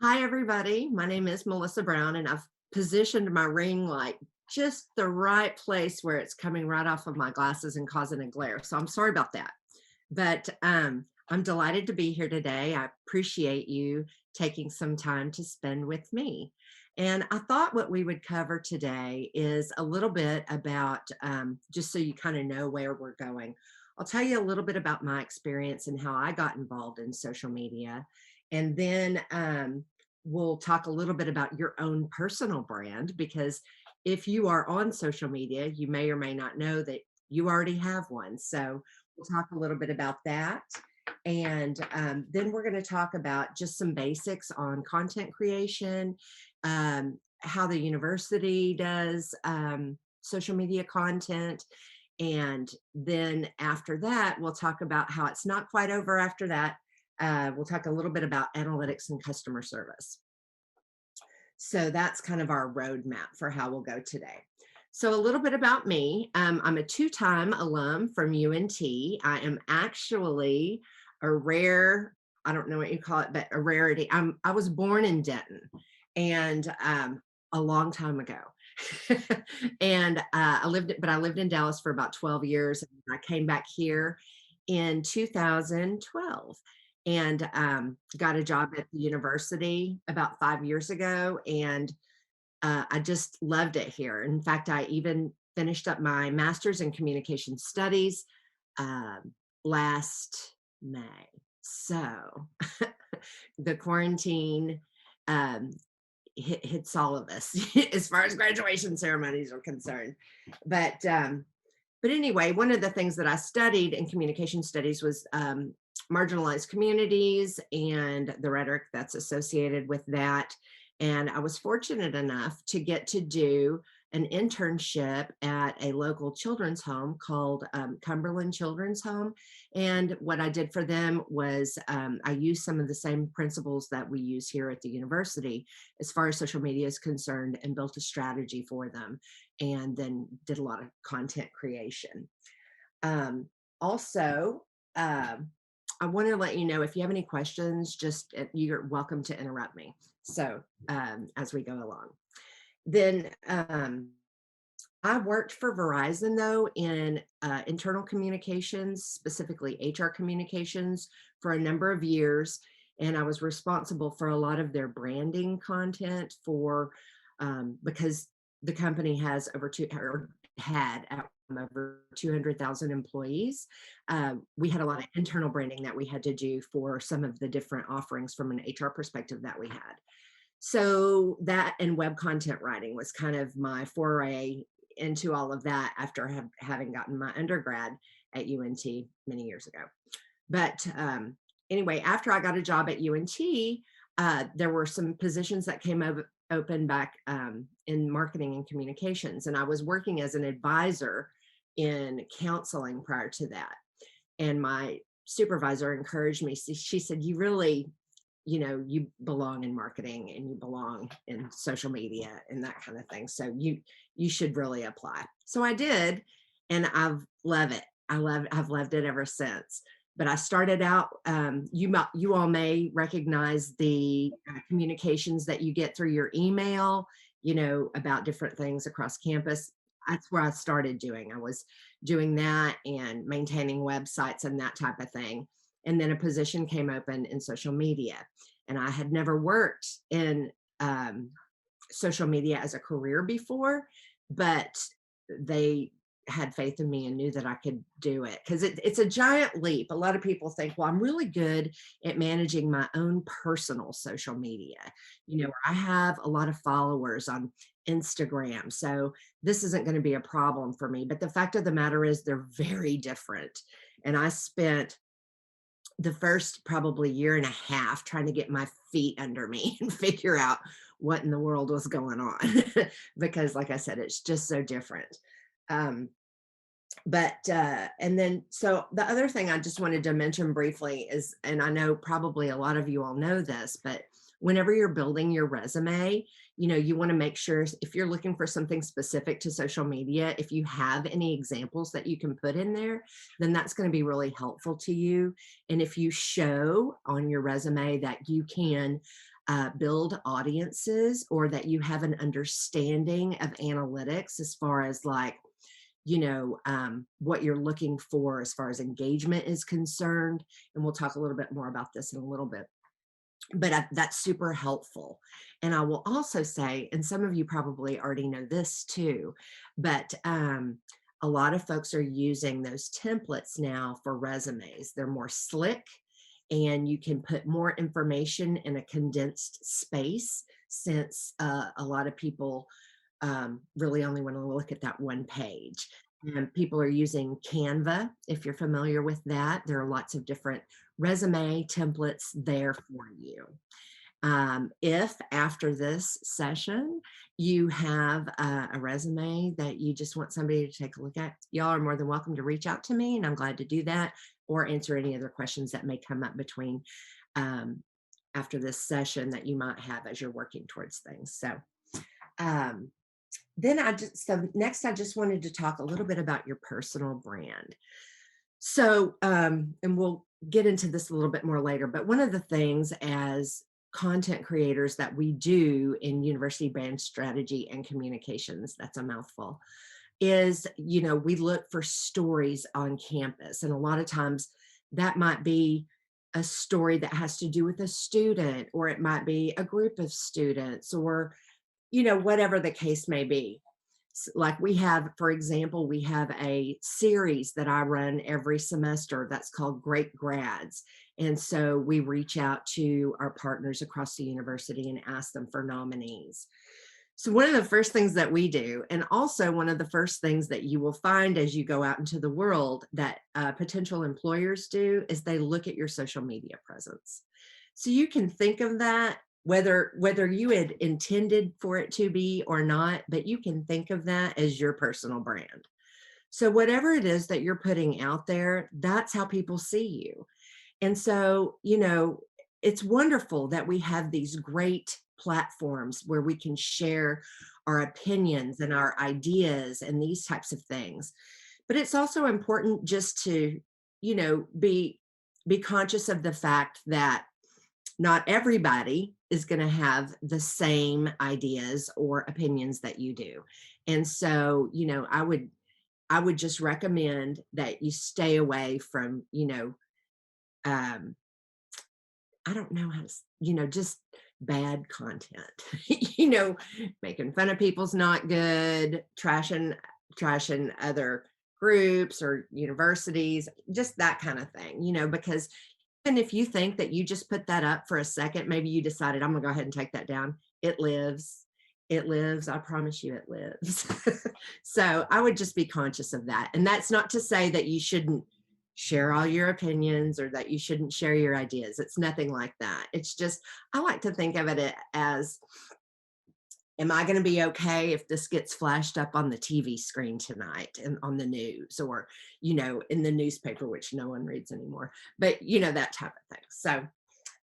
Hi, everybody. My name is Melissa Brown, and I've positioned my ring like just the right place where it's coming right off of my glasses and causing a glare. So I'm sorry about that. But I'm delighted to be here today. I appreciate you taking some time to spend with me. And I thought what we would cover today is a little bit about just so you kind of know where we're going. I'll tell you a little bit about my experience and how I got involved in social media. And then we'll talk a little bit about your own personal brand because if you are on social media, you may or may not know that you already have one. So we'll talk a little bit about that. And then we're going to talk about just some basics on content creation, how the university does social media content. And then after that, we'll talk about how it's not quite over after that. We'll talk a little bit about analytics and customer service. So that's kind of our roadmap for how we'll go today. So a little bit about me. I'm a two-time alum from UNT. I am actually a rare, I don't know what you call it, but a rarity. I was born in Denton and a long time ago. And I lived in Dallas for about 12 years. And I came back here in 2012 and got a job at the university about 5 years ago. And I just loved it here. In fact, I even finished up my master's in communication studies um, last May. So the quarantine um, hits all of us as far as graduation ceremonies are concerned. But um, but anyway, one of the things that I studied in communication studies was marginalized communities and the rhetoric that's associated with that. And I was fortunate enough to get to do an internship at a local children's home called Cumberland Children's Home. And what I did for them was I used some of the same principles that we use here at the university as far as social media is concerned and built a strategy for them and then did a lot of content creation. Um, also, um, I want to let you know if you have any questions, just you're welcome to interrupt me. So as we go along, then I worked for Verizon though in internal communications, specifically HR communications, for a number of years, and I was responsible for a lot of their branding content for because the company has over two or had over 200,000 employees. We had a lot of internal branding that we had to do for some of the different offerings from an HR perspective that we had. So that and web content writing was kind of my foray into all of that after having gotten my undergrad at UNT many years ago. But anyway, after I got a job at UNT, there were some positions that came open back in marketing and communications, and I was working as an advisor in counseling prior to that. And my supervisor encouraged me. She said, "You really, you belong in marketing and you belong in social media and that kind of thing. So you should really apply." So I did, and I've loved it ever since. But I started out, you all may recognize the communications that you get through your email, about different things across campus. That's where I started doing. I was doing that and maintaining websites and that type of thing. And then a position came open in social media. And I had never worked in um, social media as a career before, but they had faith in me and knew that I could do it because it's a giant leap. A lot of people think, well, I'm really good at managing my own personal social media. I have a lot of followers on Instagram, so this isn't going to be a problem for me. But the fact of the matter is, they're very different. And I spent the first probably year and a half trying to get my feet under me and figure out what in the world was going on because like I said, it's just so different. um, and then so the other thing I just wanted to mention briefly is, and I know probably a lot of you all know this, but whenever you're building your resume, you want to make sure if you're looking for something specific to social media, if you have any examples that you can put in there, then that's going to be really helpful to you. And if you show on your resume that you can build audiences, or that you have an understanding of analytics as far as like, what you're looking for as far as engagement is concerned. And we'll talk a little bit more about this in a little bit. But that's super helpful. And I will also say, and some of you probably already know this too, but a lot of folks are using those templates now for resumes. They're more slick, and you can put more information in a condensed space, since a lot of people really only want to look at that one page. And people are using Canva, if you're familiar with that. There are lots of different resume templates there for you. If after this session you have a resume that you just want somebody to take a look at, y'all are more than welcome to reach out to me, and I'm glad to do that, or answer any other questions that may come up between after this session that you might have as you're working towards things. So next I just wanted to talk a little bit about your personal brand. So, and we'll get into this a little bit more later, but one of the things as content creators that we do in University Brand Strategy and Communications, that's a mouthful, is, we look for stories on campus. And a lot of times that might be a story that has to do with a student, or it might be a group of students, or, whatever the case may be. Like we have, for example, we have a series that I run every semester that's called Great Grads. And so we reach out to our partners across the university and ask them for nominees. So one of the first things that we do, and also one of the first things that you will find as you go out into the world that potential employers do, is they look at your social media presence. So you can think of that, whether you had intended for it to be or not, but you can think of that as your personal brand. So whatever it is that you're putting out there, that's how people see you. And so, it's wonderful that we have these great platforms where we can share our opinions and our ideas and these types of things. But it's also important just to, be conscious of the fact that not everybody is going to have the same ideas or opinions that you do. And so, I would just recommend that you stay away from, um, I don't know how to, just bad content, making fun of people's not good, trashing other groups or universities, just that kind of thing, because even if you think that you just put that up for a second, maybe you decided, I'm gonna go ahead and take that down. It lives. It lives. I promise you it lives. So I would just be conscious of that. And that's not to say that you shouldn't share all your opinions or that you shouldn't share your ideas. It's nothing like that. It's just, I like to think of it as, am I going to be okay if this gets flashed up on the TV screen tonight and on the news, or, in the newspaper, which no one reads anymore, but that type of thing. So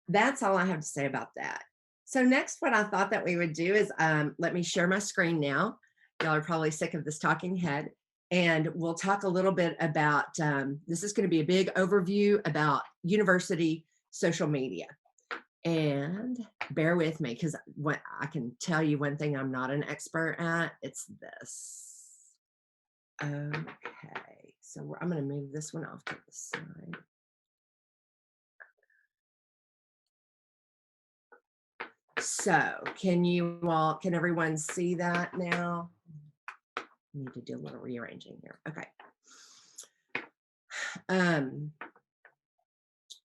that's all I have to say about that. So next, what I thought that we would do is, let me share my screen now. Y'all are probably sick of this talking head. And we'll talk a little bit about, this is going to be a big overview about university social media. And bear with me, because what I can tell you, one thing I'm not an expert at, it's this. Okay, so I'm going to move this one off to the side. So can everyone see that now? I need to do a little rearranging here. Okay.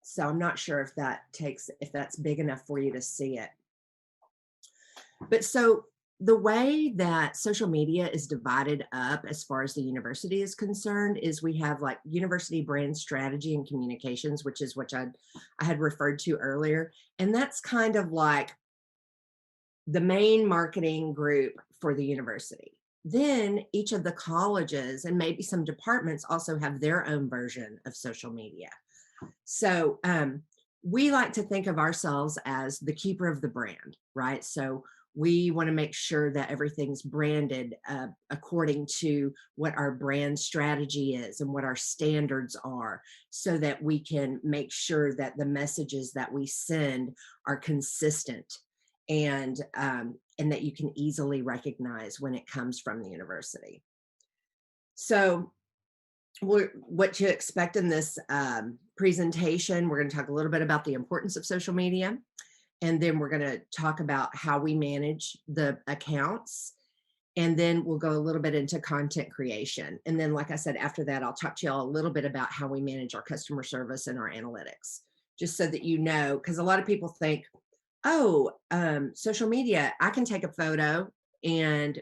So I'm not sure if that's big enough for you to see it. But so the way that social media is divided up as far as the university is concerned is we have like University Brand Strategy and Communications, which is what I had referred to earlier. And that's kind of like the main marketing group for the university. Then each of the colleges and maybe some departments also have their own version of social media. So we like to think of ourselves as the keeper of the brand, right? So we want to make sure that everything's branded according to what our brand strategy is and what our standards are, so that we can make sure that the messages that we send are consistent and that you can easily recognize when it comes from the university. So what to expect in this presentation, we're going to talk a little bit about the importance of social media, and then we're going to talk about how we manage the accounts, and then we'll go a little bit into content creation. And then, like I said, after that, I'll talk to y'all a little bit about how we manage our customer service and our analytics, just so that you know, because a lot of people think, oh, social media, I can take a photo and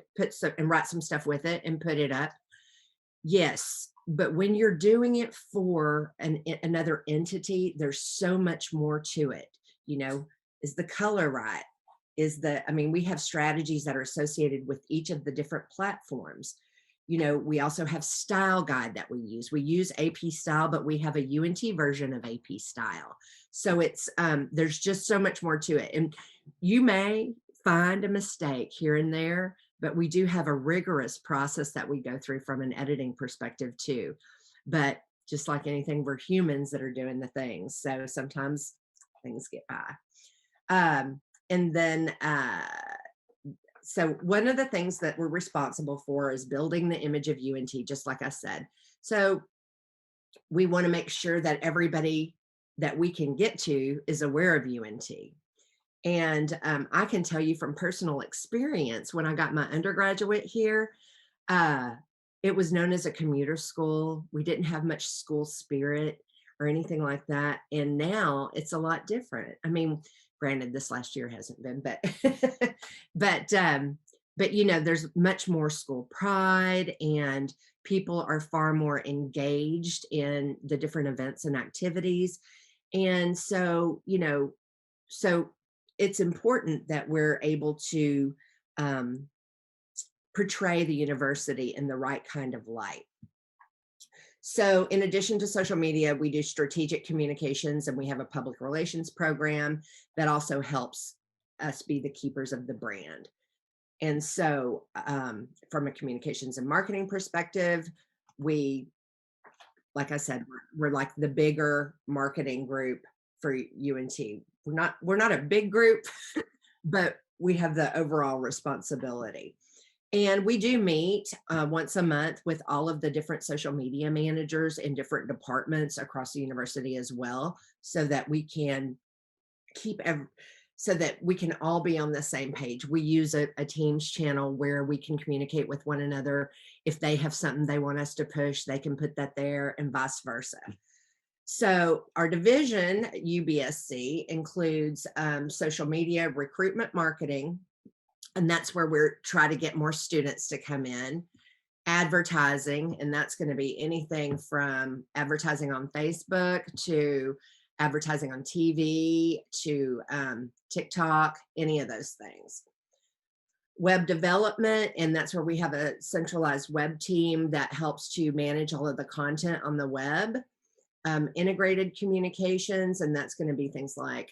write some stuff with it and put it up. Yes, but when you're doing it for another entity, there's so much more to it. You know, is the color right? I mean, we have strategies that are associated with each of the different platforms. You know, we also have style guide that we use. We use AP Style, but we have a UNT version of AP Style. So it's, there's just so much more to it. And you may find a mistake here and there, but we do have a rigorous process that we go through from an editing perspective too. But just like anything, we're humans that are doing the things. So sometimes things get by. And then, so one of the things that we're responsible for is building the image of UNT, just like I said. So we want to make sure that everybody that we can get to is aware of UNT. And I can tell you from personal experience, when I got my undergraduate here, it was known as a commuter school. We didn't have much school spirit or anything like that. And now it's a lot different. I mean, granted, this last year hasn't been, but but you know, there's much more school pride, and people are far more engaged in the different events and activities. And so, you know, so it's important that we're able to portray the university in the right kind of light. So in addition to social media, we do strategic communications, and we have a public relations program that also helps us be the keepers of the brand. And so from a communications and marketing perspective, we, like I said, we're like the bigger marketing group for UNT. We're not a big group, but we have the overall responsibility. And we do meet once a month with all of the different social media managers in different departments across the university as well, so that we can so that we can all be on the same page. We use a Teams channel where we can communicate with one another. If they have something they want us to push, they can put that there, and vice versa. So our division, UBSC, includes social media, recruitment, marketing, and that's where we're trying to get more students to come in. Advertising, and that's going to be anything from advertising on Facebook to advertising on TV to TikTok, any of those things. Web development, and that's where we have a centralized web team that helps to manage all of the content on the web. Integrated communications, and that's going to be things like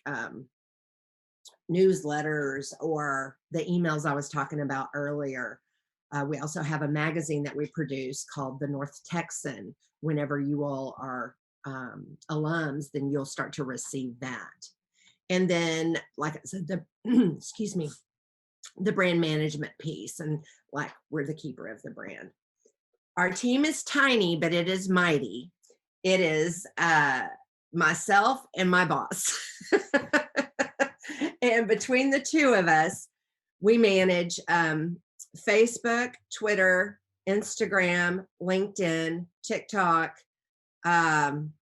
newsletters or the emails I was talking about earlier. We also have a magazine that we produce called The North Texan. Whenever you all are alums, then you'll start to receive that. And then, like I said, the excuse me, the brand management piece, and like we're the keeper of the brand. Our team is tiny, but it is mighty. It is myself and my boss. And between the two of us, we manage Facebook, Twitter, Instagram, LinkedIn, TikTok. And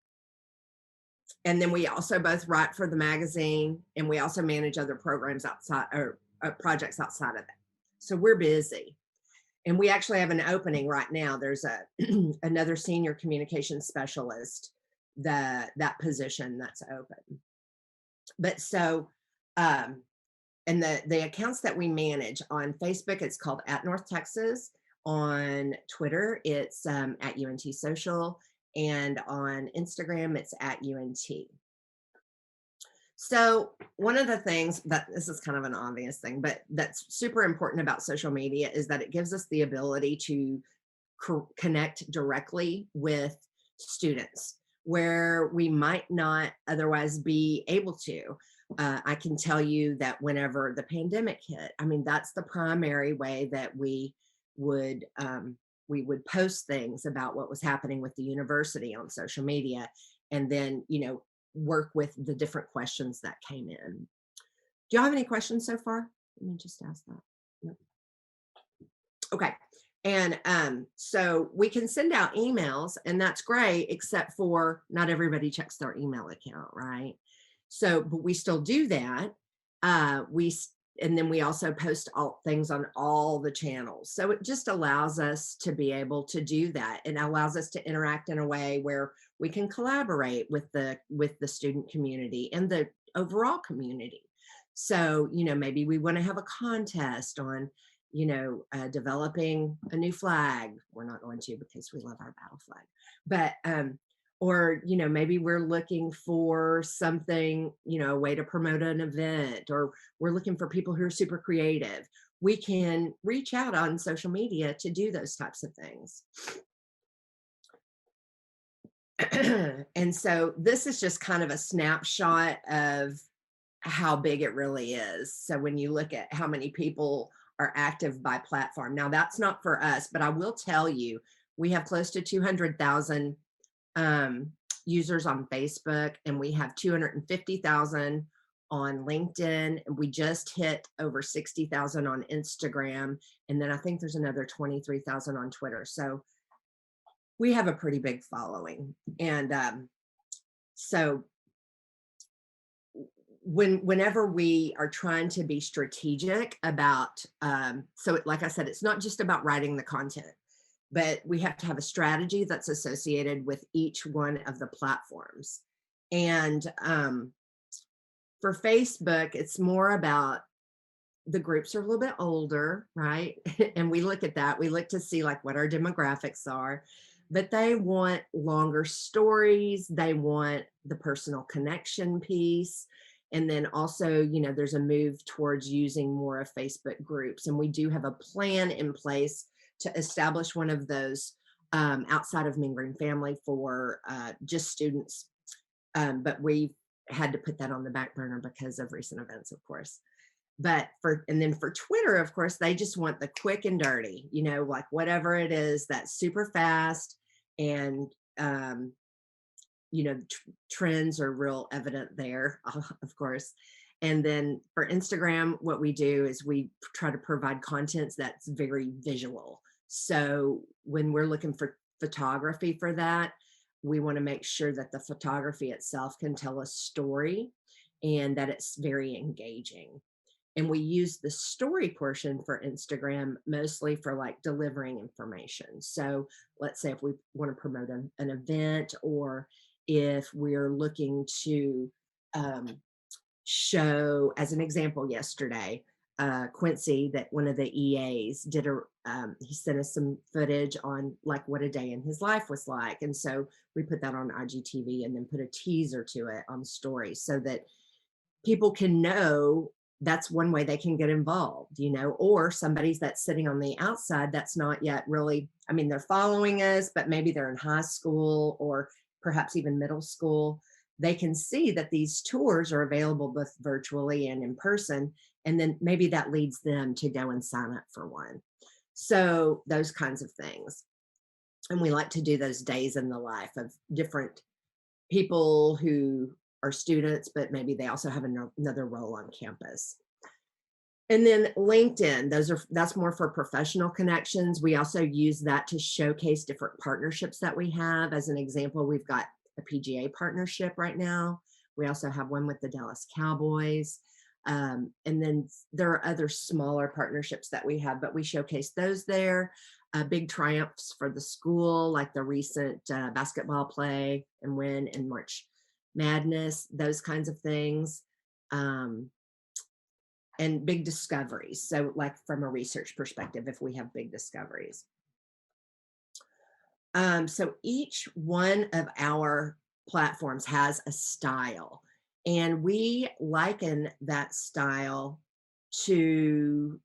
then we also both write for the magazine, and we also manage other programs outside, or projects outside of that. So we're busy. And we actually have an opening right now. There's another senior communications specialist, that position that's open. But so, and the accounts that we manage on Facebook, it's called at North Texas. On Twitter, it's at UNT Social, and on Instagram, it's at UNT. So one of the things that, this is kind of an obvious thing, but that's super important about social media, is that it gives us the ability to connect directly with students where we might not otherwise be able to. I can tell you that whenever the pandemic hit, I mean, that's the primary way that we would post things about what was happening with the university on social media, and then, work with the different questions that came in. Do you have any questions so far? Let me just ask that. Nope. Okay. And so we can send out emails, and that's great, except for not everybody checks their email account, right? So, but we still do that. And then we also post all things on all the channels. So it just allows us to be able to do that, and allows us to interact in a way where we can collaborate with the student community and the overall community. So, maybe we want to have a contest on developing a new flag. We're not going to, because we love our battle flag. But or maybe we're looking for something, a way to promote an event, or we're looking for people who are super creative. We can reach out on social media to do those types of things. And so this is just kind of a snapshot of how big it really is. So when you look at how many people are active by platform, now that's not for us, but I will tell you, we have close to 200,000 users on Facebook, and we have 250,000 on LinkedIn, and we just hit over 60,000 on Instagram, and then I think there's another 23,000 on Twitter. So we have a pretty big following. And so whenever we are trying to be strategic about, so like I said, it's not just about writing the content, but we have to have a strategy that's associated with each one of the platforms. And for Facebook, it's more about, the groups are a little bit older, right? And we look at that. We look to see like what our demographics are, but they want longer stories. They want the personal connection piece. And then also, there's a move towards using more of Facebook groups. And we do have a plan in place to establish one of those outside of Mean Green Family for just students. But we had to put that on the back burner because of recent events, of course. But and then for Twitter, of course, they just want the quick and dirty, like whatever it is that's super fast. And, trends are real evident there, of course. And then for Instagram, what we do is we try to provide content that's very visual. So when we're looking for photography for that, we want to make sure that the photography itself can tell a story and that it's very engaging. And we use the story portion for Instagram mostly for like delivering information. So let's say if we want to promote an event, or if we're looking to show, as an example, yesterday, Quincy, that one of the EAs did he sent us some footage on like what a day in his life was like. And so we put that on IGTV and then put a teaser to it on stories so that people can know that's one way they can get involved, or somebody's that's sitting on the outside that's not yet really, I mean, they're following us, but maybe they're in high school or perhaps even middle school. They can see that these tours are available both virtually and in person. And then maybe that leads them to go and sign up for one. So those kinds of things. And we like to do those days in the life of different people who are students, but maybe they also have another role on campus. And then LinkedIn, that's more for professional connections. We also use that to showcase different partnerships that we have. As an example, we've got a PGA partnership right now. We also have one with the Dallas Cowboys. And then there are other smaller partnerships that we have, but we showcase those there. Big triumphs for the school, like the recent basketball play and win in March Madness, those kinds of things. And big discoveries. So like from a research perspective, if we have big discoveries. So each one of our platforms has a style, and we liken that style to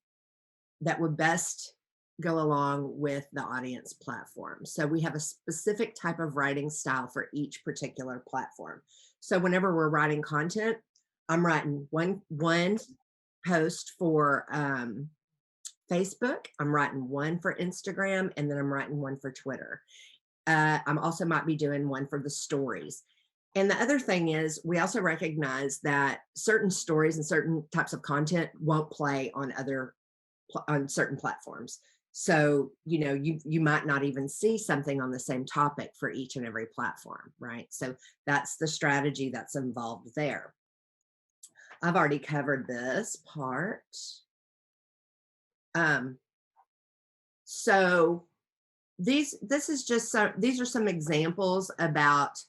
that would best go along with the audience platform. So we have a specific type of writing style for each particular platform. So whenever we're writing content, I'm writing one post for Facebook. I'm writing one for Instagram, and then I'm writing one for Twitter. I'm also might be doing one for the stories. And the other thing is, we also recognize that certain stories and certain types of content won't play on on certain platforms. So, you might not even see something on the same topic for each and every platform, right? So that's the strategy that's involved there. I've already covered this part. Um, so this is just these are some examples about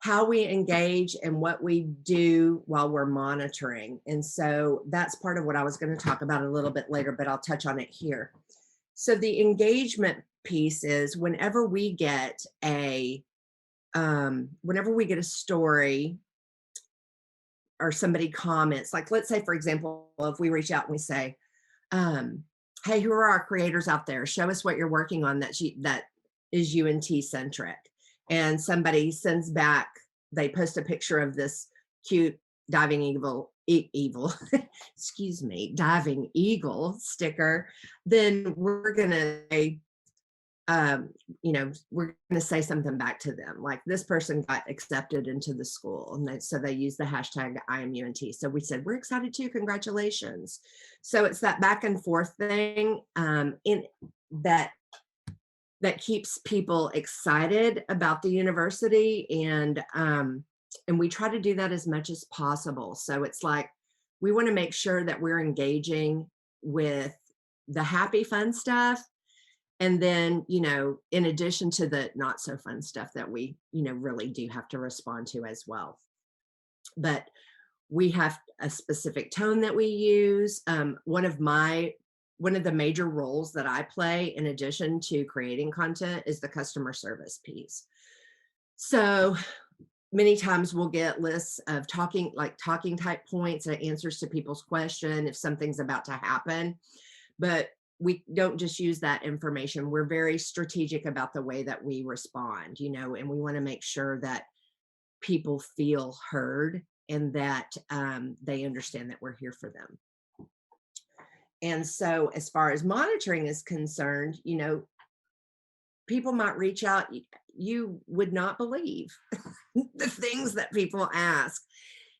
how we engage and what we do while we're monitoring. And so that's part of what I was going to talk about a little bit later, but I'll touch on it here. So the engagement piece is whenever we get a story or somebody comments, like let's say, for example, if we reach out and we say, um, hey, who are our creators out there? Show us what you're working on that is UNT centric. And somebody sends back, they post a picture of this cute diving evil, excuse me, diving eagle sticker. Then we're gonna say, we're going to say something back to them, like this person got accepted into the school, and so they use the hashtag IamUNT. So we said, we're excited too, congratulations. So it's that back and forth thing, in that keeps people excited about the university, and we try to do that as much as possible. So it's like we want to make sure that we're engaging with the happy fun stuff, and then, in addition to the not so fun stuff that we, really do have to respond to as well. But we have a specific tone that we use. One of the major roles that I play, in addition to creating content, is the customer service piece. So many times we'll get lists of talking type points and answers to people's question if something's about to happen. But we don't just use that information. We're very strategic about the way that we respond, and we want to make sure that people feel heard and that they understand that we're here for them. And so as far as monitoring is concerned, people might reach out. You would not believe the things that people ask.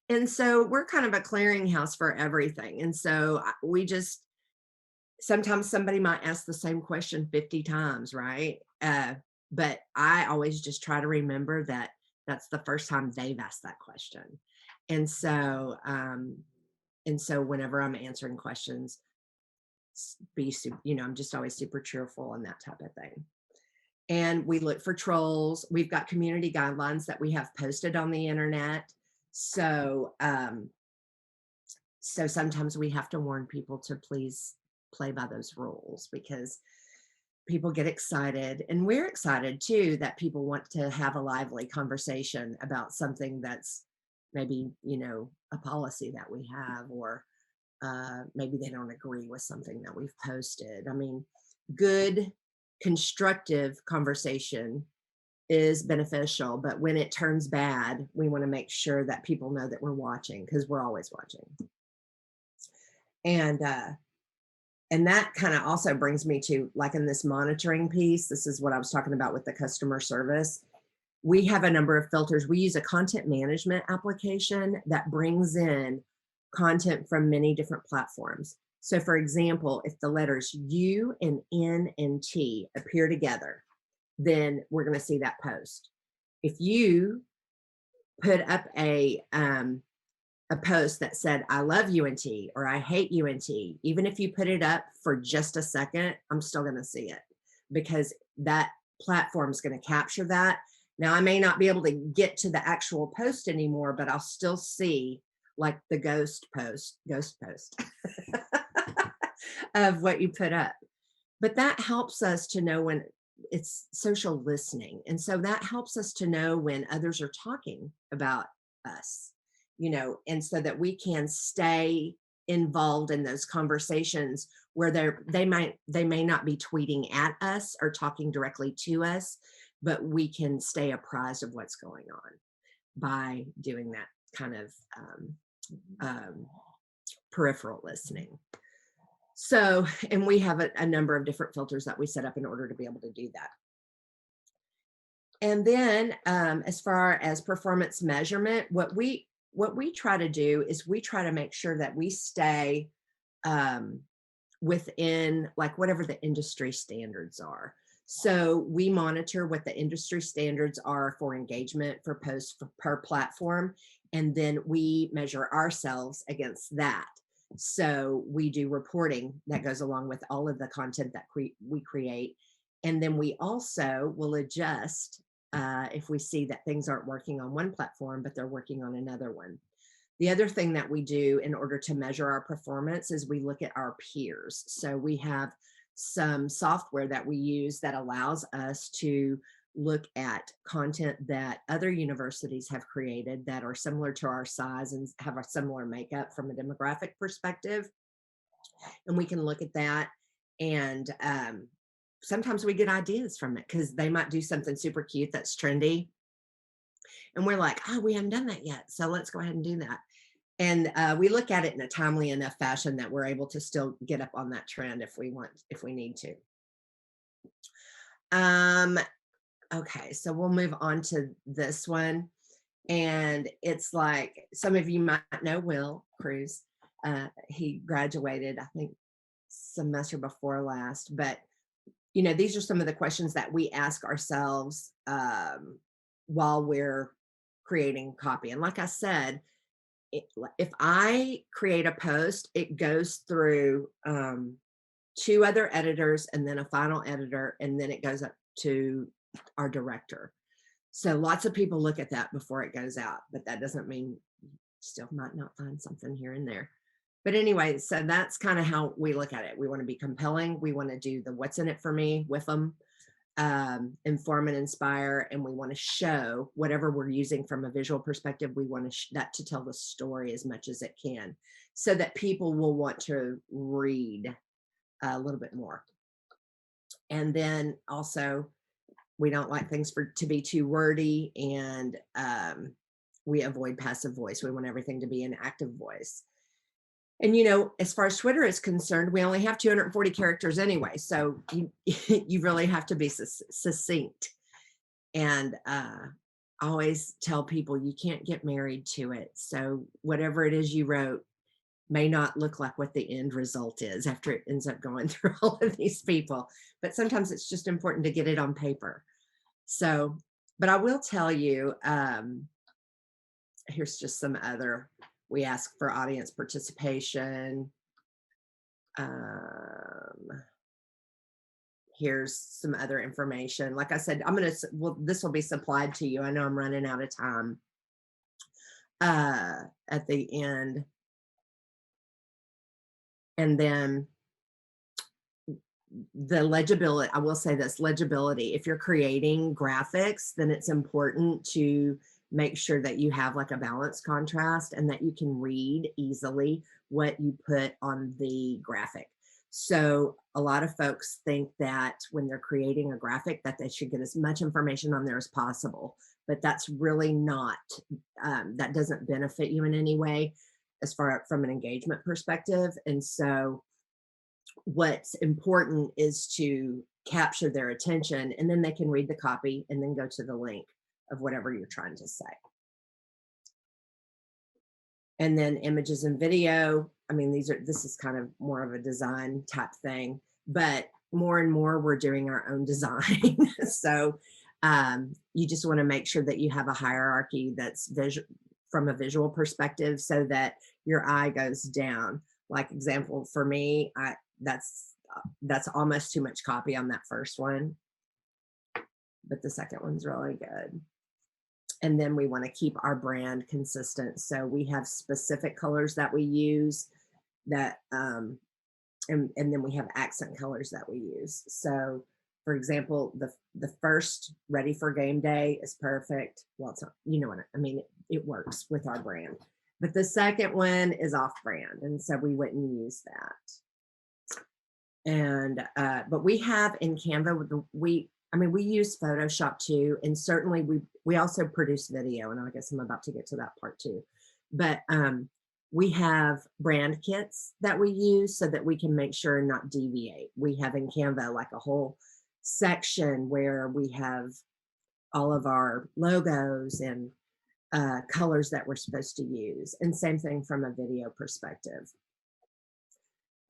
And so we're kind of a clearinghouse for everything. And so sometimes somebody might ask the same question 50 times, right? But I always just try to remember that that's the first time they've asked that question. And so whenever I'm answering questions, I'm just always super cheerful and that type of thing. And we look for trolls. We've got community guidelines that we have posted on the internet. So sometimes we have to warn people to please play by those rules, because people get excited, and we're excited too that people want to have a lively conversation about something that's maybe a policy that we have, or maybe they don't agree with something that we've posted. I mean, good constructive conversation is beneficial, but when it turns bad, we want to make sure that people know that we're watching, because we're always watching. And that kind of also brings me to, like, in this monitoring piece, this is what I was talking about with the customer service. We have a number of filters. We use a content management application that brings in content from many different platforms. So for example, if the letters U and N and T appear together, then we're going to see that post. If you put up a post that said, I love UNT or I hate UNT, even if you put it up for just a second, I'm still going to see it, because that platform is going to capture that. Now, I may not be able to get to the actual post anymore, but I'll still see, like, the ghost post of what you put up. But that helps us to know when it's social listening. And so that helps us to know when others are talking about us, and so that we can stay involved in those conversations where they may not be tweeting at us or talking directly to us, but we can stay apprised of what's going on by doing that kind of um, peripheral listening. So, and we have a number of different filters that we set up in order to be able to do that. And then as far as performance measurement, what we try to do is we try to make sure that we stay um, within like whatever the industry standards are. So we monitor what the industry standards are for engagement for posts per platform, and then we measure ourselves against that. So we do reporting that goes along with all of the content that we create. And then we also will adjust if we see that things aren't working on one platform, but they're working on another one. The other thing that we do in order to measure our performance is we look at our peers. So we have some software that we use that allows us to look at content that other universities have created that are similar to our size and have a similar makeup from a demographic perspective. And we can look at that, and sometimes we get ideas from it because they might do something super cute that's trendy. And we're like, oh, we haven't done that yet. So let's go ahead and do that. And we look at it in a timely enough fashion that we're able to still get up on that trend if we need to. Um, okay, so we'll move on to this one. And it's like some of you might know Will Cruz. He graduated, I think, semester before last. But these are some of the questions that we ask ourselves while we're creating copy. And like I said, if I create a post, it goes through two other editors and then a final editor, and then it goes up to our director. So lots of people look at that before it goes out, but that doesn't mean you still might not find something here and there. But anyway, so that's kind of how we look at it. We want to be compelling. We want to do the what's in it for me with them, inform and inspire, and we want to show whatever we're using from a visual perspective. We want that to tell the story as much as it can, so that people will want to read a little bit more. And then also, we don't like things to be too wordy, and we avoid passive voice. We want everything to be an active voice. And as far as Twitter is concerned, we only have 240 characters anyway, so you really have to be succinct. And I always tell people you can't get married to it. So whatever it is you wrote may not look like what the end result is after it ends up going through all of these people. But sometimes it's just important to get it on paper. So, but I will tell you, here's just some other. We ask for audience participation. Here's some other information. Like I said, this will be supplied to you. I know I'm running out of time at the end. And then the legibility, I will say this, legibility. If you're creating graphics, then it's important to make sure that you have like a balanced contrast and that you can read easily what you put on the graphic. So a lot of folks think that when they're creating a graphic that they should get as much information on there as possible, but that's really not, that doesn't benefit you in any way as far from an engagement perspective. And so what's important is to capture their attention, and then they can read the copy and then go to the link of whatever you're trying to say. And then images and video. I mean, this is kind of more of a design type thing, but more and more we're doing our own design. So you just want to make sure that you have a hierarchy that's from a visual perspective, so that your eye goes down. Like example for me, that's almost too much copy on that first one, but the second one's really good. And then we want to keep our brand consistent. So we have specific colors that we use that, and then we have accent colors that we use. So for example, the first Ready for Game Day is perfect. Well, it's not, what I mean, it works with our brand, but the second one is off brand. And so we wouldn't use that. And, but we have in Canva, we use Photoshop too. And certainly we also produce video, and I guess I'm about to get to that part too. But We have brand kits that we use so that we can make sure and not deviate. We have in Canva like a whole section where we have all of our logos and colors that we're supposed to use. And same thing from a video perspective.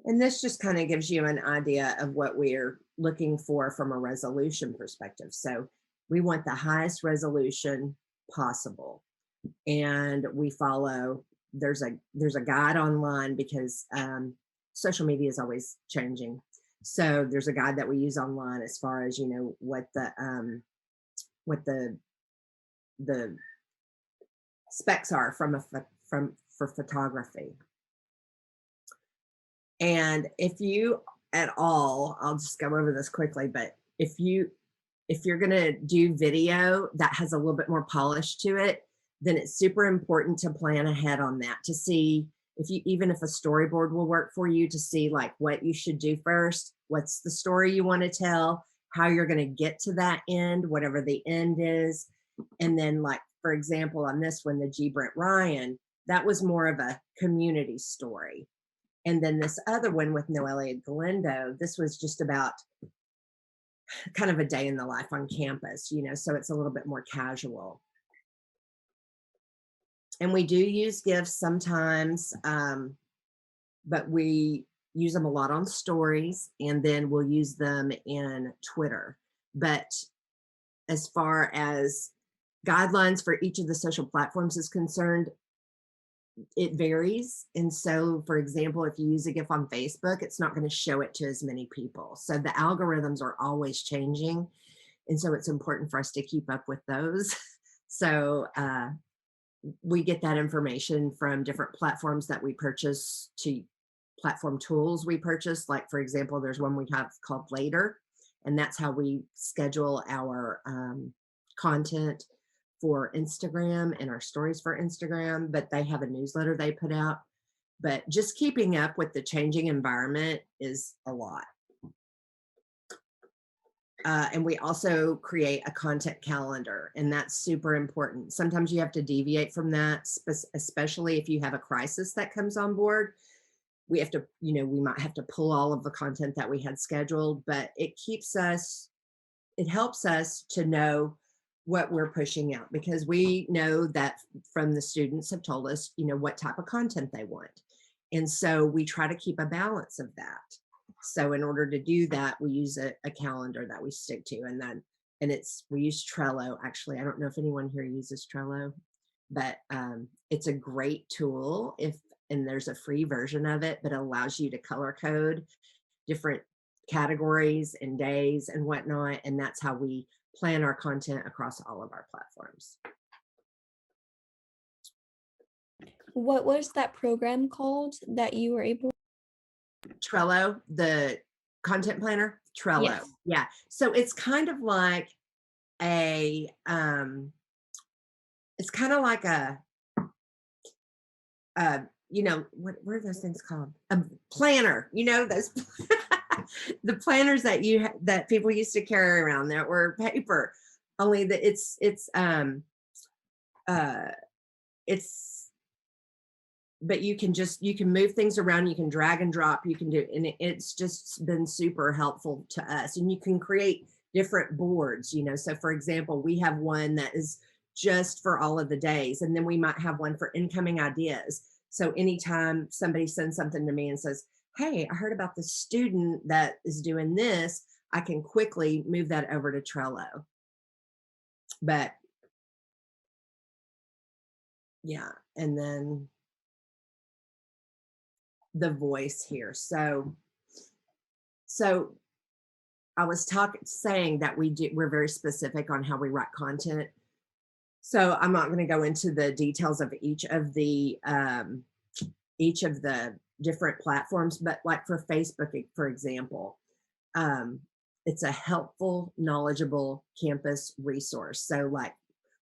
And this just kind of gives you an idea of what we're looking for from a resolution perspective. So we want the highest resolution possible. And we follow, there's a guide online because social media is always changing. So there's a guide that we use online as far as, you know, what the specs are for photography. And if you at all, I'll just go over this quickly, but if you're going to do video that has a little bit more polish to it, then it's super important to plan ahead on that, to see if you, even if a storyboard will work for you, to see like what you should do first, what's the story you want to tell, how you're going to get to that end, whatever the end is. And then, like, for example, on this one, the G. Brent Ryan, that was more of a community story. And then this other one with Noelia Galindo, this was just about kind of a day in the life on campus, you know, so it's a little bit more casual. And we do use GIFs sometimes, but we use them a lot on stories, and then we'll use them in Twitter. But as far as guidelines for each of the social platforms is concerned, it varies. And so, for example, if you use a GIF on Facebook, it's not going to show it to as many people. So the algorithms are always changing. And so it's important for us to keep up with those. So we get that information from different platforms that we purchase, to platform tools we purchase. Like, for example, there's one we have called Later, and that's how we schedule our content for Instagram and our stories for Instagram, but they have a newsletter they put out. But just keeping up with the changing environment is a lot. And we also create a content calendar, and that's super important. Sometimes you have to deviate from that, especially if you have a crisis that comes on board. We have to, you know, we might have to pull all of the content that we had scheduled, but it helps us to know what we're pushing out, because we know that from the students have told us, you know, what type of content they want. And so we try to keep a balance of that. So in order to do that, we use a calendar that we stick to, we use Trello. Actually, I don't know if anyone here uses Trello, but it's a great tool and there's a free version of it, but it allows you to color code different categories and days and whatnot. And that's how we plan our content across all of our platforms. What was that program called that you were able? Trello, the content planner, Trello. Yes. Yeah. So it's kind of like it's kind of like you know, what are those things called? A planner, you know, those the planners that people used to carry around that were paper, only that it's but you can move things around, you can drag and drop, you can do, and it's just been super helpful to us. And you can create different boards, you know. So for example, we have one that is just for all of the days, and then we might have one for incoming ideas. So anytime somebody sends something to me and says, hey, I heard about this student that is doing this, I can quickly move that over to Trello. But yeah, and then the voice here. So I was saying that we're very specific on how we write content. So I'm not going to go into the details of each of the different platforms, but like for Facebook, for example, it's a helpful, knowledgeable campus resource. So like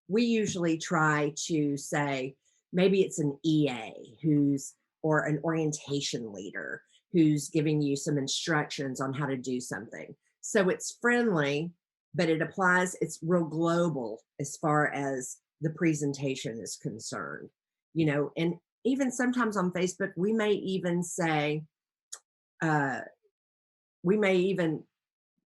we usually try to say, maybe it's an EA or an orientation leader who's giving you some instructions on how to do something. So it's friendly, but it's real global as far as the presentation is concerned, you know, and even sometimes on Facebook, we may even say, uh, we may even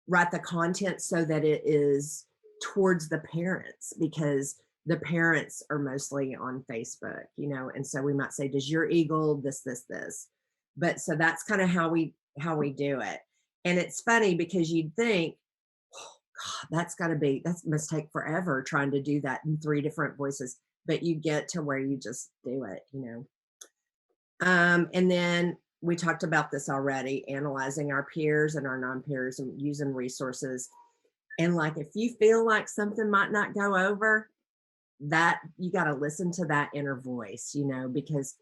write the content so that it is towards the parents, because the parents are mostly on Facebook, and so we might say, does your eagle this? But so that's kind of how we do it. And it's funny because you'd think, oh, God, that must take forever trying to do that in three different voices, but you get to where you just do it. And then we talked about this already, analyzing our peers and our non-peers and using resources. And like, if you feel like something might not go over, that you got to listen to that inner voice, because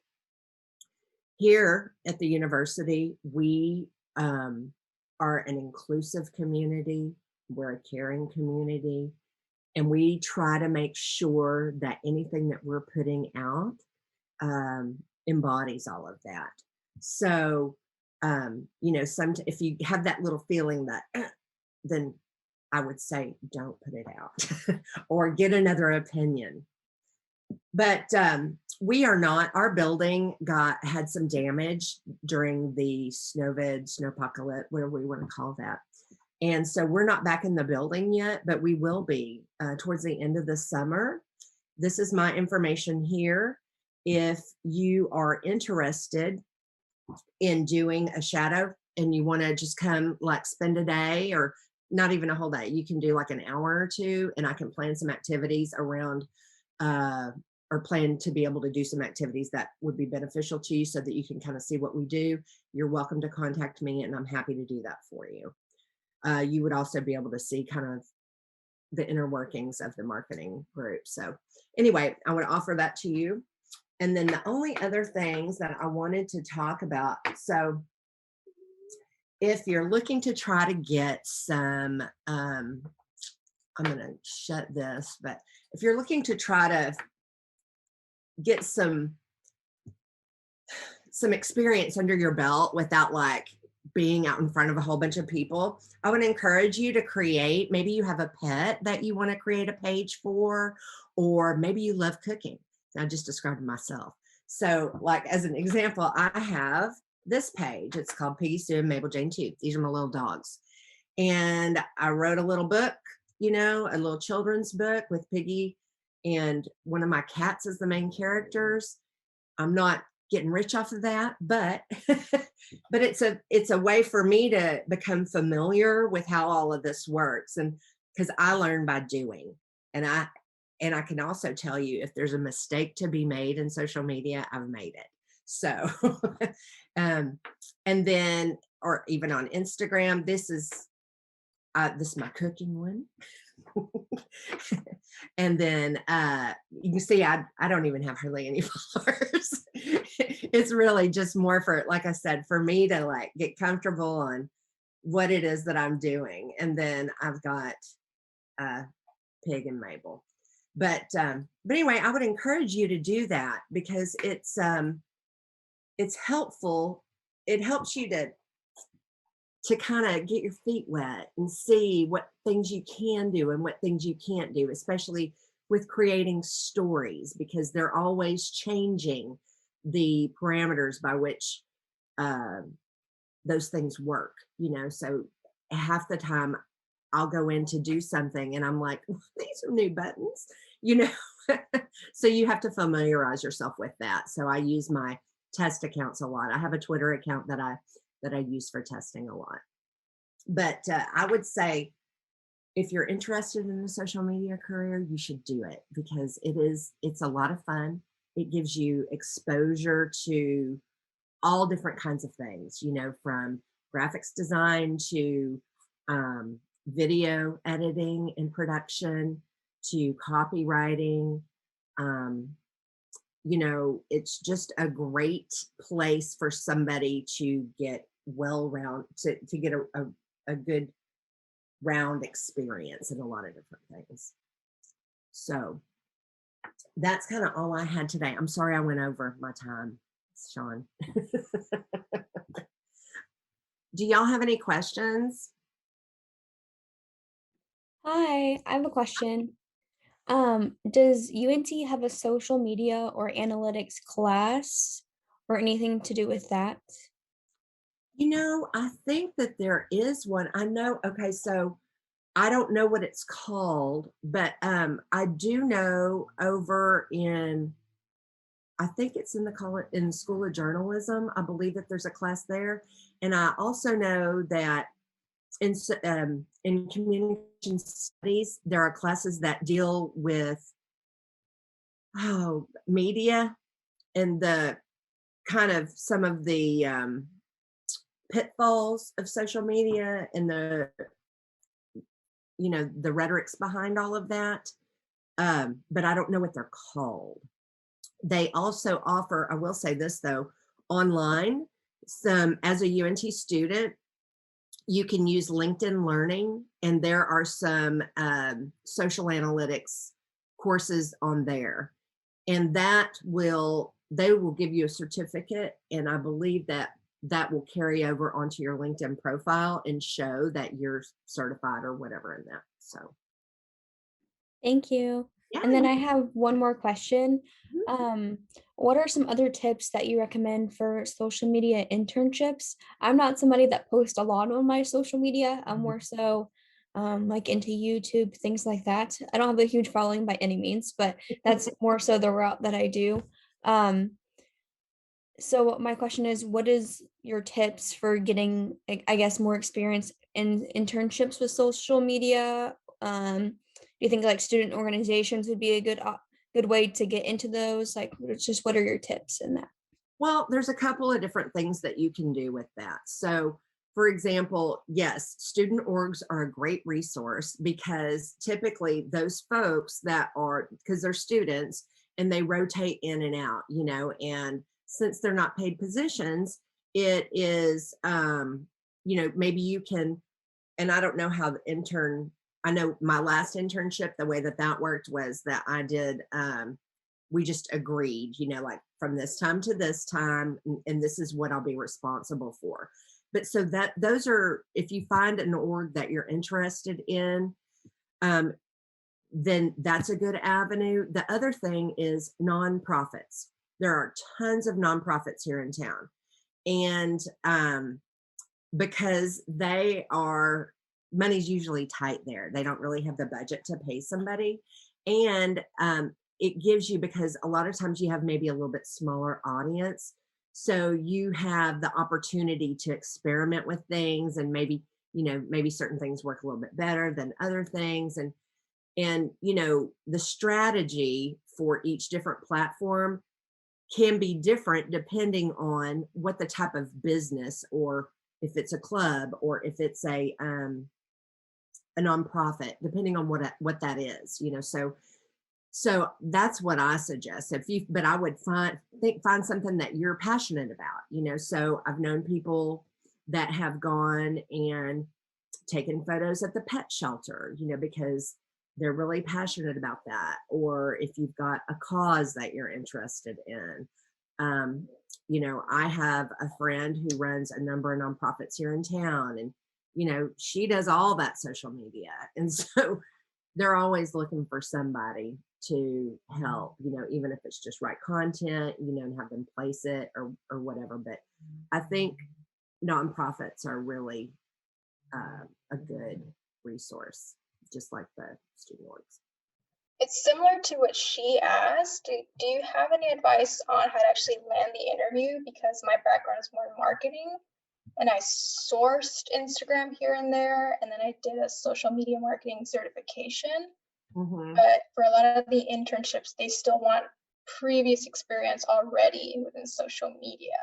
here at the university, we are an inclusive community, we're a caring community, and we try to make sure that anything that we're putting out embodies all of that. So, if you have that little feeling that, then I would say don't put it out or get another opinion. But we are not, our building had some damage during the snowpocalypse, whatever we want to call that. And so we're not back in the building yet, but we will be towards the end of the summer. This is my information here. If you are interested in doing a shadow and you want to just come like spend a day, or not even a whole day, you can do like an hour or two, and I can plan some activities around or plan to be able to do some activities that would be beneficial to you so that you can kind of see what we do. You're welcome to contact me, and I'm happy to do that for you. You would also be able to see kind of the inner workings of the marketing group. So anyway, I would offer that to you. And then the only other things that I wanted to talk about, so if you're looking to try to get some, I'm going to shut this, but if you're looking to try to get some experience under your belt without like being out in front of a whole bunch of people, I would encourage you to create, maybe you have a pet that you want to create a page for, or maybe you love cooking. I just described myself. So like, as an example, I have this page. It's called Piggy Sue and Mabel Jane Tooth. These are my little dogs. And I wrote a little book, a little children's book with Piggy, and one of my cats is the main characters. I'm not getting rich off of that, but but it's a way for me to become familiar with how all of this works, and because I learn by doing. And I can also tell you, if there's a mistake to be made in social media, I've made it. So and then, or even on Instagram, this is my cooking one. And then you can see I don't even have hardly any followers. It's really just more for, like I said, for me to like get comfortable on what it is that I'm doing. And then I've got Pig and Mabel. But anyway, I would encourage you to do that, because it's helpful. It helps you to kind of get your feet wet and see what things you can do and what things you can't do, especially with creating stories, because they're always changing the parameters by which those things work. So half the time I'll go in to do something and I'm like, these are new buttons, you know. So you have to familiarize yourself with that. So I use my test accounts a lot. I have a Twitter account that I use for testing a lot. But I would say, if you're interested in a social media career, you should do it, because it's a lot of fun. It gives you exposure to all different kinds of things, from graphics design to video editing and production to copywriting. It's just a great place for somebody to get to get a good round experience in a lot of different things. So that's kind of all I had today. I'm sorry I went over my time, Sean. Do y'all have any questions? Hi, I have a question. Does UNT have a social media or analytics class or anything to do with that? I think that there is one. I know, okay, so I don't know what it's called, but I do know over in, I think it's in the college in the School of Journalism. I believe that there's a class there, and I also know that in communication studies there are classes that deal with media and the kind of some of the pitfalls of social media and the rhetorics behind all of that. But I don't know what they're called. They also offer, I will say this though, online, some as a UNT student, you can use LinkedIn Learning, and there are some social analytics courses on there. And they will give you a certificate. And I believe that that will carry over onto your LinkedIn profile and show that you're certified or whatever in that. So, Thank you. yeah. And then I have one more question. Mhm. Um, what are some other tips that you recommend for social media internships? I'm not somebody that posts a lot on my social media. I'm more so like into YouTube, things like that. I don't have a huge following by any means, but that's more so the route that I do. Um, so my question is, what is your tips for getting, I guess, more experience in internships with social media? Do you think like student organizations would be a good way to get into those? Like, it's just what are your tips in that? Well, there's a couple of different things that you can do with that. So, for example, yes, student orgs are a great resource because typically those folks that are, because they're students and they rotate in and out, and since they're not paid positions, it is, maybe you can, and I don't know how I know my last internship, the way that that worked was that I did, we just agreed, like from this time to this time, and this is what I'll be responsible for. But so that those are, if you find an org that you're interested in, um, then that's a good avenue. The other thing is nonprofits. There are tons of nonprofits here in town. And because money's usually tight there. They don't really have the budget to pay somebody. And it gives you, because a lot of times you have maybe a little bit smaller audience. So you have the opportunity to experiment with things, and maybe certain things work a little bit better than other things. And the strategy for each different platform can be different depending on what the type of business, or if it's a club, or if it's a nonprofit, depending on what that is. So that's what I suggest. But I would find something that you're passionate about. So I've known people that have gone and taken photos at the pet shelter, because they're really passionate about that. Or if you've got a cause that you're interested in. Um, I have a friend who runs a number of nonprofits here in town, and she does all that social media. And so they're always looking for somebody to help, even if it's just write content, and have them place it or whatever. But I think nonprofits are really a good resource, just like the student orgs. It's similar to what she asked. Do you have any advice on how to actually land the interview? Because my background is more in marketing, and I sourced Instagram here and there, and then I did a social media marketing certification. Mm-hmm. But for a lot of the internships, they still want previous experience already within social media.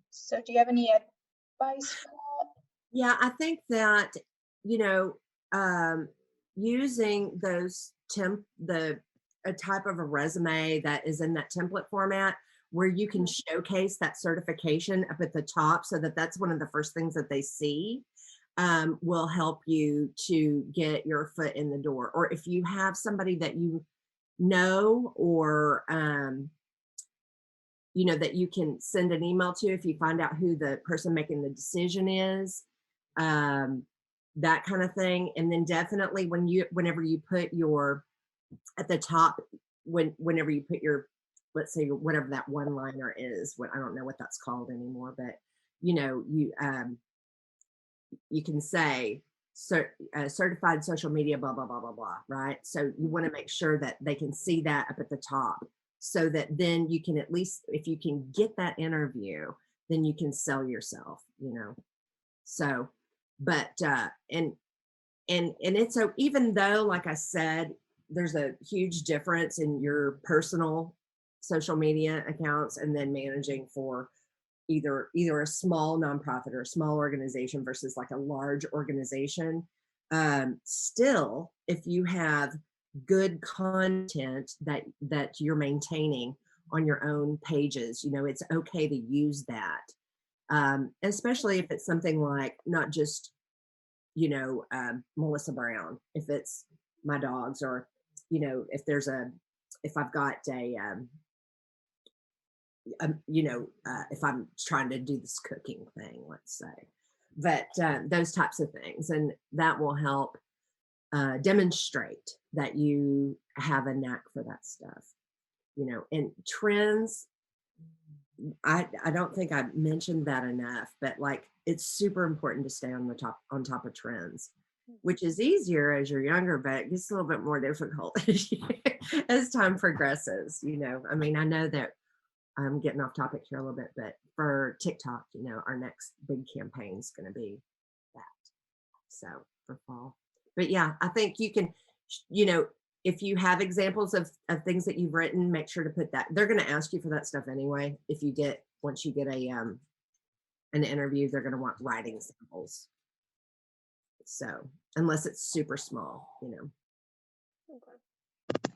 So do you have any advice for that? Yeah, I think that, you know, using a type of a resume that is in that template format where you can showcase that certification up at the top, so that that's one of the first things that they see, will help you to get your foot in the door. Or if you have somebody that you know, or that you can send an email to, if you find out who the person making the decision is, um, that kind of thing. And then definitely whenever you put your at the top, whenever you put your, let's say, whatever that one liner is, what, I don't know what that's called anymore, but you know, you can say certified social media, blah, blah, blah, blah, blah, right? So you want to make sure that they can see that up at the top, so that then you can, at least if you can get that interview, then you can sell yourself, you know. So, but and it's, so even though, like I said, there's a huge difference in your personal social media accounts and then managing for either a small nonprofit or a small organization versus like a large organization. Still, if you have good content that you're maintaining on your own pages, you know, it's okay to use that. Especially if it's something like not just, you know, Melissa Brown, if it's my dogs, or, you know, if I've got you know, if I'm trying to do this cooking thing, let's say, but those types of things, and that will help demonstrate that you have a knack for that stuff, you know. And trends, I don't think I mentioned that enough, but like, it's super important to stay on top of trends, which is easier as you're younger, but it gets a little bit more difficult as time progresses, you know. I mean, I know that I'm getting off topic here a little bit, but for TikTok, you know, our next big campaign is going to be that. So for fall, but yeah, I think you can, you know, if you have examples of things that you've written, make sure to put that. They're going to ask you for that stuff anyway. Once you get an interview, they're going to want writing samples. So unless it's super small, you know. Okay.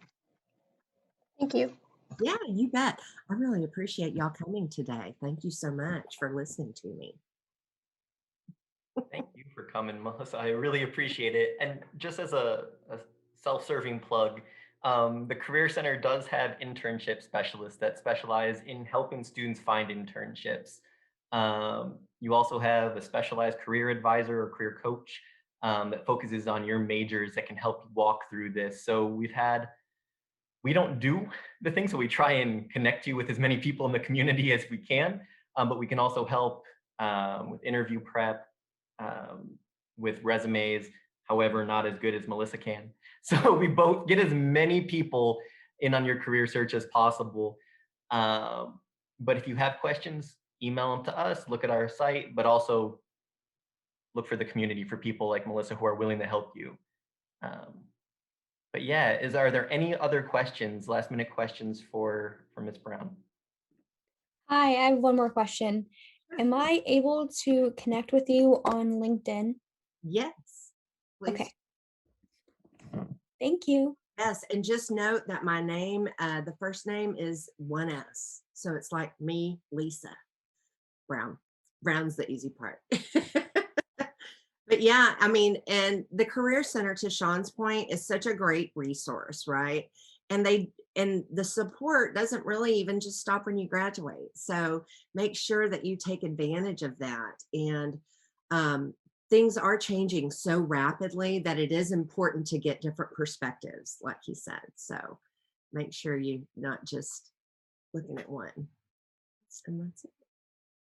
Thank you. Yeah, you bet. I really appreciate y'all coming today. Thank you so much for listening to me. Thank you for coming, Melissa. I really appreciate it. And just as a self-serving plug, the Career Center does have internship specialists that specialize in helping students find internships. You also have a specialized career advisor or career coach that focuses on your majors that can help you walk through this. So we don't do the thing, so we try and connect you with as many people in the community as we can, but we can also help with interview prep, with resumes, however, not as good as Melissa can. So we both get as many people in on your career search as possible. But if you have questions, email them to us, look at our site, but also look for the community for people like Melissa who are willing to help you. But yeah, are there any other questions, last minute questions for Ms. Brown? Hi, I have one more question. Am I able to connect with you on LinkedIn? Yes, please. Okay. Thank you. Yes, and just note that my name, the first name is one S. So it's like me, Lisa Brown. Brown's the easy part. But yeah, I mean, and the Career Center, to Sean's point, is such a great resource, right? And the support doesn't really even just stop when you graduate. So make sure that you take advantage of that. And things are changing so rapidly that it is important to get different perspectives, like he said. So make sure you're not just looking at one. And that's it.